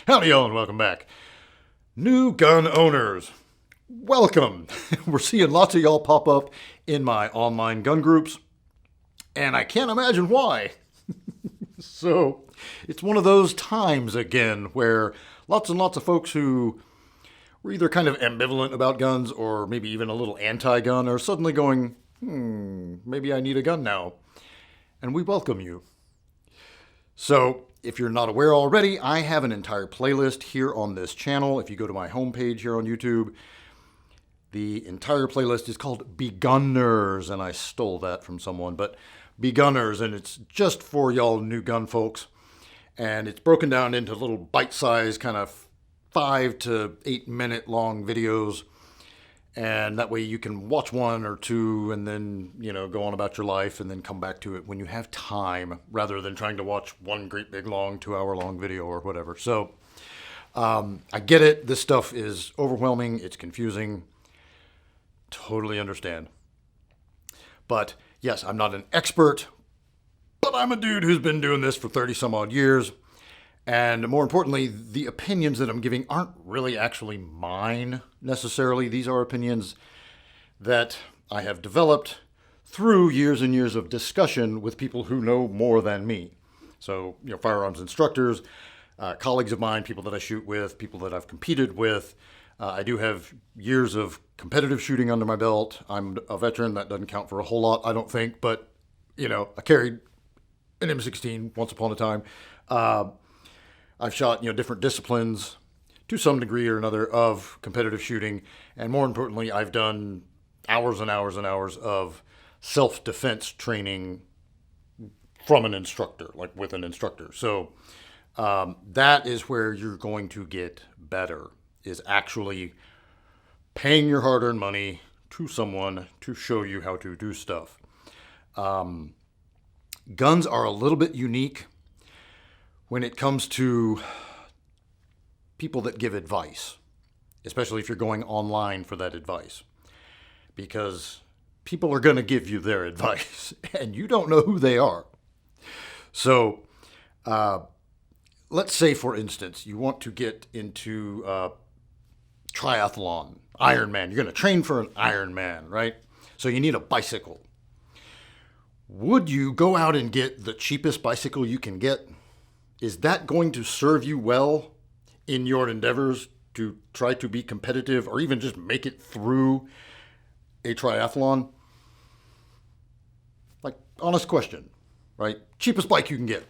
Howdy, y'all, and welcome back. New gun owners, welcome. We're seeing lots of y'all pop up in my online gun groups, and I can't imagine why. So, it's one of those times again where lots and lots of folks who were either kind of ambivalent about guns or maybe even a little anti-gun are suddenly going, maybe I need a gun now. And we welcome you. So, if you're not aware already, I have an entire playlist here on this channel. If you go to my homepage here on YouTube, the entire playlist is called Begunners, and I stole that from someone, but Begunners, and it's just for y'all new gun folks. And it's broken down into little bite-sized kind of 5 to 8 minute long videos. And that way you can watch one or two and then, go on about your life and then come back to it when you have time rather than trying to watch one great big long 2-hour long video or whatever. So I get it. This stuff is overwhelming. It's confusing. Totally understand. But yes, I'm not an expert, but I'm a dude who's been doing this for 30 some odd years. And more importantly, the opinions that I'm giving aren't really actually mine necessarily. These are opinions that I have developed through years and years of discussion with people who know more than me. So, firearms instructors, colleagues of mine, people that I shoot with, people that I've competed with. I do have years of competitive shooting under my belt. I'm a veteran. That doesn't count for a whole lot, I don't think. But, I carried an M16 once upon a time. I've shot, different disciplines to some degree or another of competitive shooting. And more importantly, I've done hours and hours and hours of self-defense training from an instructor, like with an instructor. So that is where you're going to get better, is actually paying your hard-earned money to someone to show you how to do stuff. Guns are a little bit unique when it comes to people that give advice, especially if you're going online for that advice, because people are going to give you their advice and you don't know who they are. So let's say, for instance, you want to get into triathlon, Ironman. You're going to train for an Ironman, right? So you need a bicycle. Would you go out and get the cheapest bicycle you can get? Is that going to serve you well in your endeavors to try to be competitive or even just make it through a triathlon? Like, honest question, right? Cheapest bike you can get.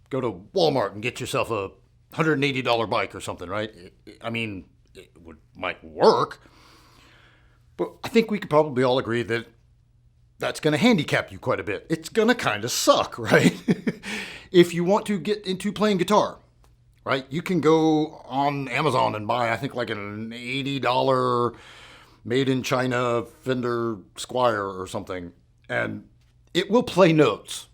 Go to Walmart and get yourself a $180 bike or something, right? I mean, might work, but I think we could probably all agree that that's going to handicap you quite a bit. It's going to kind of suck, right? If you want to get into playing guitar, right, you can go on Amazon and buy, I think, like an $80 made in China Fender Squier or something, and it will play notes.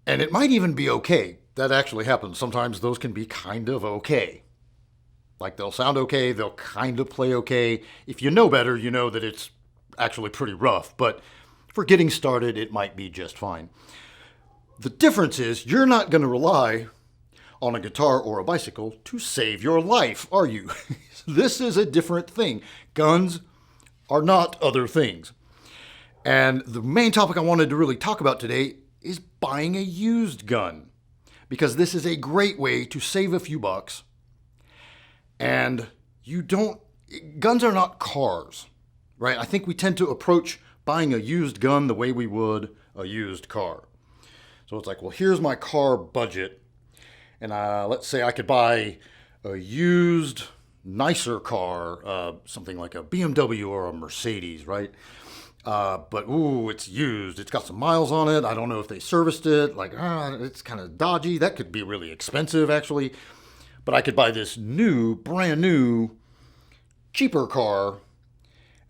And it might even be okay. That actually happens. Sometimes those can be kind of okay. Like, they'll sound okay, they'll kind of play okay. If you know better, you know that it's actually pretty rough, but for getting started, it might be just fine. The difference is you're not going to rely on a guitar or a bicycle to save your life, are you? This is a different thing. Guns are not other things. And the main topic I wanted to really talk about today is buying a used gun, because this is a great way to save a few bucks. And guns are not cars, right? I think we tend to approach buying a used gun the way we would a used car. So it's like, well, here's my car budget. And let's say I could buy a used, nicer car, something like a BMW or a Mercedes, right? But, it's used. It's got some miles on it. I don't know if they serviced it. Like, it's kind of dodgy. That could be really expensive, actually. But I could buy this brand new, cheaper car,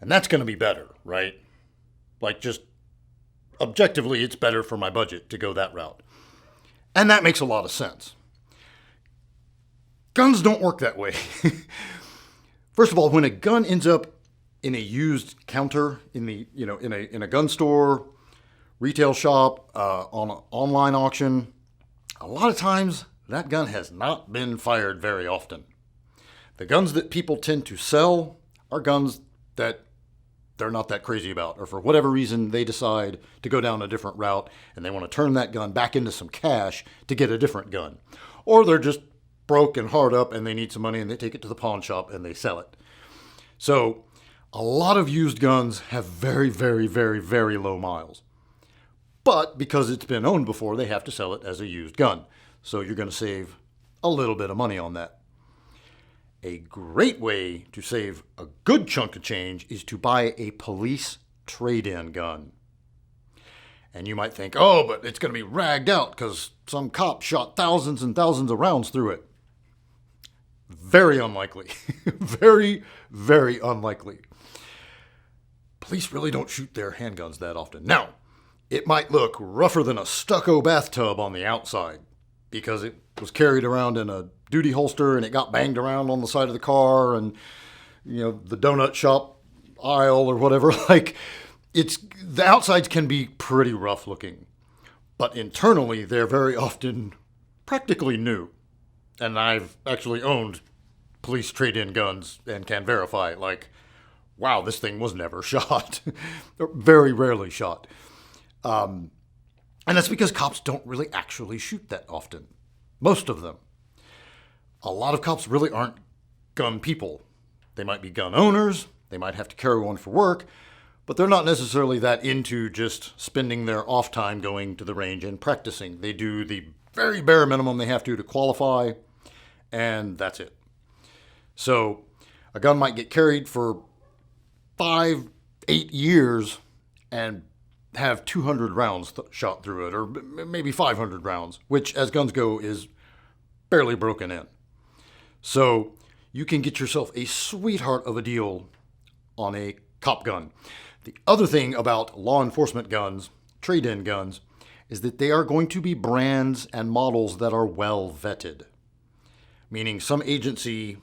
and that's going to be better, right? Like, just objectively, it's better for my budget to go that route. And that makes a lot of sense. Guns don't work that way. First of all, when a gun ends up in a used counter in a gun store, retail shop, on an online auction, a lot of times that gun has not been fired very often. The guns that people tend to sell are guns that they're not that crazy about, or for whatever reason they decide to go down a different route and they want to turn that gun back into some cash to get a different gun. Or they're just broke and hard up and they need some money and they take it to the pawn shop and they sell it. So a lot of used guns have very, very, very, very low miles. But because it's been owned before, they have to sell it as a used gun. So you're going to save a little bit of money on that. A great way to save a good chunk of change is to buy a police trade-in gun. And you might think, oh, but it's going to be ragged out because some cop shot thousands and thousands of rounds through it. Very unlikely. Very, very unlikely. Police really don't shoot their handguns that often. Now, it might look rougher than a stucco bathtub on the outside because it was carried around in a duty holster and it got banged around on the side of the car and, the donut shop aisle or whatever. The outsides can be pretty rough looking, but internally they're very often practically new. And I've actually owned police trade-in guns and can verify, wow, this thing was never shot. Very rarely shot. And that's because cops don't really actually shoot that often. Most of them. A lot of cops really aren't gun people. They might be gun owners, they might have to carry one for work, but they're not necessarily that into just spending their off time going to the range and practicing. They do the very bare minimum they have to qualify, and that's it. So a gun might get carried for 5-8 years and have 200 rounds shot through it, or maybe 500 rounds, which, as guns go, is barely broken in. So you can get yourself a sweetheart of a deal on a cop gun. The other thing about law enforcement guns, trade-in guns, is that they are going to be brands and models that are well vetted. Meaning some agency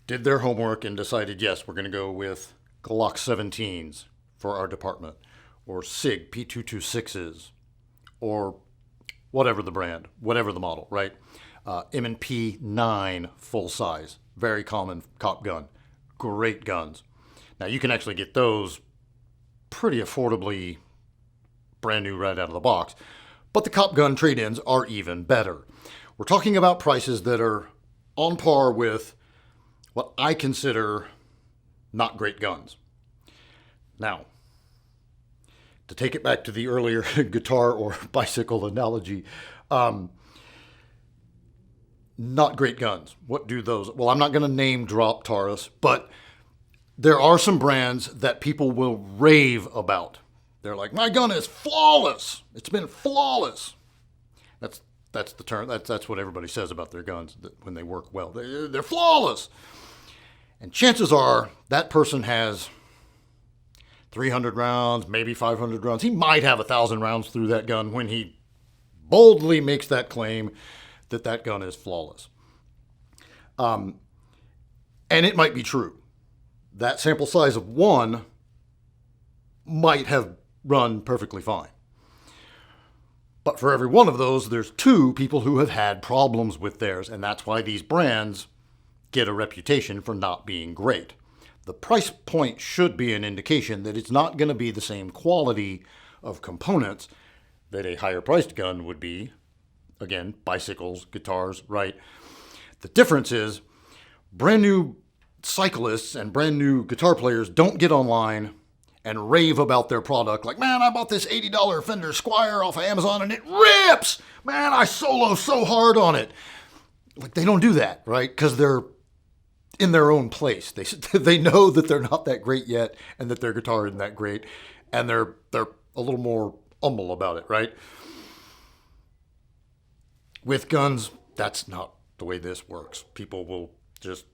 did their homework and decided, yes, we're going to go with Glock 17s for our department, or SIG P226s, or whatever the brand, whatever the model, right? M&P 9 full size, very common cop gun, great guns. Now you can actually get those pretty affordably, brand new right out of the box, but the cop gun trade-ins are even better. We're talking about prices that are on par with what I consider not great guns. Now, to take it back to the earlier guitar or bicycle analogy, not great guns. What do those? Well, I'm not going to name drop Taurus, but there are some brands that people will rave about. They're like, my gun is flawless. It's been flawless. That's the term. That's what everybody says about their guns when they work well. They're flawless. And chances are that person has 300 rounds, maybe 500 rounds. He might have 1,000 rounds through that gun when he boldly makes that claim that gun is flawless. And it might be true. That sample size of one might have run perfectly fine. But for every one of those, there's 2 people who have had problems with theirs, and that's why these brands get a reputation for not being great. The price point should be an indication that it's not going to be the same quality of components that a higher priced gun would be. Again, bicycles, guitars, right? The difference is brand new cyclists and brand new guitar players don't get online and rave about their product like, man, I bought this $80 Fender Squier off of Amazon and it rips! Man, I solo so hard on it. They don't do that, right? Because they're in their own place. They know that they're not that great yet and that their guitar isn't that great, and they're a little more humble about it, right? With guns, that's not the way this works. People will just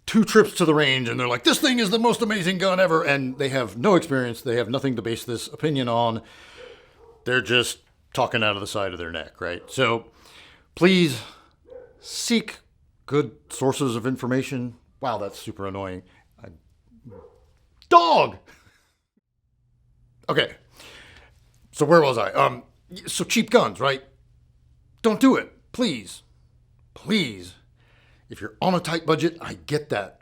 2 trips to the range and they're like, this thing is the most amazing gun ever, and they have no experience. They have nothing to base this opinion on. They're just talking out of the side of their neck, right? So please seek good sources of information. Wow, that's super annoying. Dog! Okay, so where was I? So cheap guns, right? Don't do it. Please. Please. If you're on a tight budget, I get that.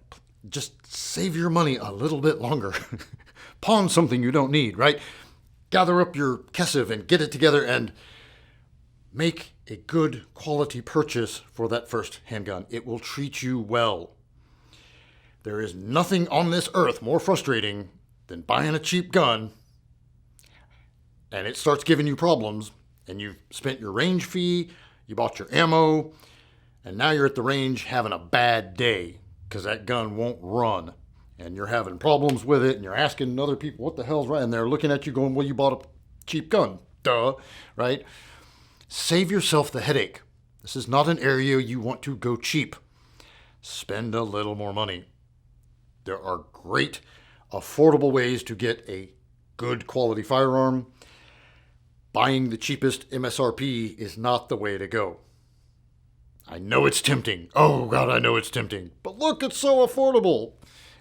Just save your money a little bit longer. Pawn something you don't need, right? Gather up your kesef and get it together and make a good quality purchase for that first handgun. It will treat you well. There is nothing on this earth more frustrating than buying a cheap gun and it starts giving you problems and you've spent your range fee, you bought your ammo, and now you're at the range having a bad day because that gun won't run. And you're having problems with it, and you're asking other people, what the hell's right? And they're looking at you going, well, you bought a cheap gun. Duh, right? Save yourself the headache. This is not an area you want to go cheap. Spend a little more money. There are great, affordable ways to get a good quality firearm. Buying the cheapest MSRP is not the way to go. I know it's tempting. Oh, God, I know it's tempting. But look, it's so affordable.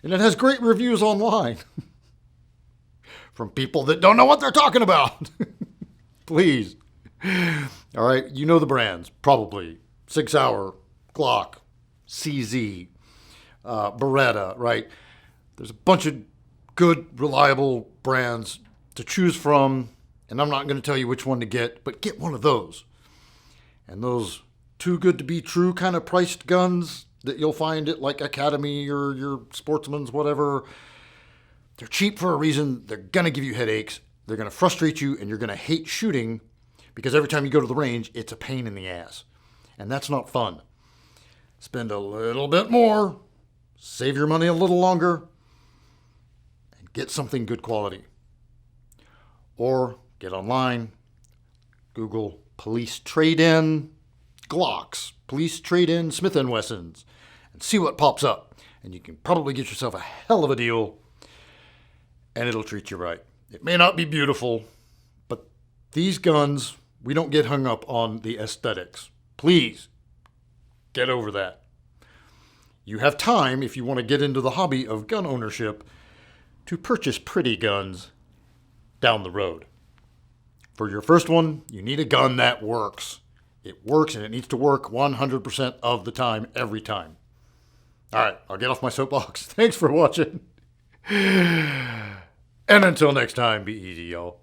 And it has great reviews online from people that don't know what they're talking about. Please. All right, you know the brands, probably. Sig Sauer, Glock, CZ, Beretta, right? There's a bunch of good, reliable brands to choose from, and I'm not going to tell you which one to get, but get one of those. And those too good to be true kind of priced guns that you'll find at like Academy or your Sportsman's, whatever. They're cheap for a reason. They're going to give you headaches. They're going to frustrate you, and you're going to hate shooting because every time you go to the range, it's a pain in the ass. And that's not fun. Spend a little bit more, save your money a little longer, and get something good quality. Or get online, Google police trade-in Glocks, police trade-in Smith & Wessons, and see what pops up. And you can probably get yourself a hell of a deal, and it'll treat you right. It may not be beautiful, but these guns, we don't get hung up on the aesthetics. Please, get over that. You have time, if you want to get into the hobby of gun ownership, to purchase pretty guns down the road. For your first one, you need a gun that works. It works, and it needs to work 100% of the time, every time. All right, I'll get off my soapbox. Thanks for watching. And until next time, be easy, y'all.